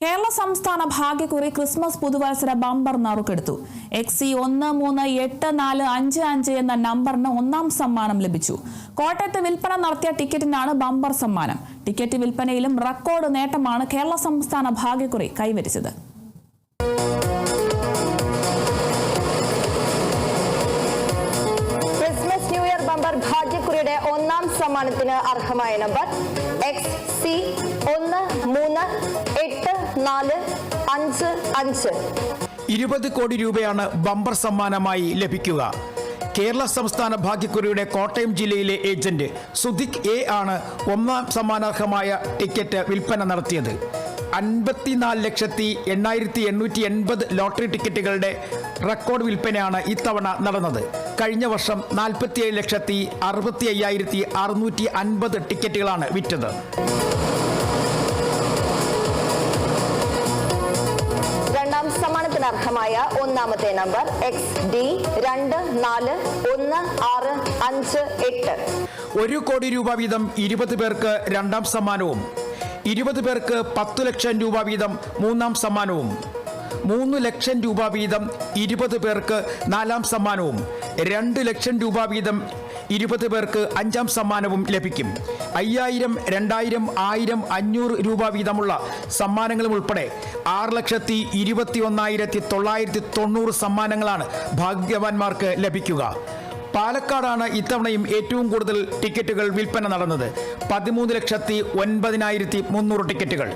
കേരള സംസ്ഥാന ഭാഗ്യക്കുറി ക്രിസ്മസ് പുതുവത്സര ബമ്പർ നറുക്കെടുത്തു. XC138455 എന്ന നമ്പറിന് ഒന്നാം സമ്മാനം ലഭിച്ചു. കോട്ടയത്ത് വിൽപ്പന നടത്തിയ ടിക്കറ്റിനാണ് ബമ്പർ സമ്മാനം. ടിക്കറ്റ് വിൽപ്പനയിലും റെക്കോർഡ് നേട്ടമാണ് കേരള സംസ്ഥാന ഭാഗ്യക്കുറി കൈവരിച്ചത്. ക്രിസ്മസ് ന്യൂ ഇയർ ബമ്പർ ഭാഗ്യക്കുറിയുടെ ഒന്നാം സമ്മാനത്തിന് അർഹമായ നമ്പർ XC138455. 20 കോടി രൂപയാണ് ബമ്പർ സമ്മാനമായി ലഭിക്കുക. കേരള സംസ്ഥാന ഭാഗ്യക്കുറിയുടെ കോട്ടയം ജില്ലയിലെ ഏജന്റ് സുധിക് എ ആണ് ഒന്നാം സമ്മാനാർഹമായ ടിക്കറ്റ് വിൽപ്പന നടത്തിയത്. 54,08,880 ലോട്ടറി ടിക്കറ്റുകളുടെ റെക്കോർഡ് വിൽപ്പനയാണ് ഇത്തവണ നടന്നത്. കഴിഞ്ഞ വർഷം 47,65,650 ടിക്കറ്റുകളാണ് വിറ്റത്. രണ്ടാം സമ്മാനത്തിന് അർഹമായ ഒന്നാമത്തെ നമ്പർ XD241658. 1 കോടി രൂപ വീതം 20 പേർക്ക് രണ്ടാം സമ്മാനവും 20 പേർക്ക് 10 ലക്ഷം രൂപ വീതം മൂന്നാം സമ്മാനവും 3 ലക്ഷം രൂപ വീതം 20 പേർക്ക് നാലാം സമ്മാനവും 2 ലക്ഷം രൂപ വീതം 20 പേർക്ക് അഞ്ചാം സമ്മാനവും ലഭിക്കും. 5000, 2000, 1000, 500 രൂപ വീതമുള്ള സമ്മാനങ്ങളും ഉൾപ്പെടെ 6,21,990 സമ്മാനങ്ങളാണ് ഭാഗ്യവാന്മാർക്ക് ലഭിക്കുക. പാലക്കാടാണ് ഇത്തവണയും ഏറ്റവും കൂടുതൽ ടിക്കറ്റുകൾ വിൽപ്പന നടന്നത്. 13,09,300 ടിക്കറ്റുകൾ.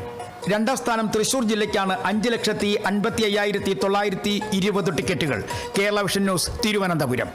രണ്ടാം സ്ഥാനം തൃശൂർ ജില്ലയ്ക്കാണ്. 5,55,920 ടിക്കറ്റുകൾ. Kerala vision news, Thiruvananthapuram.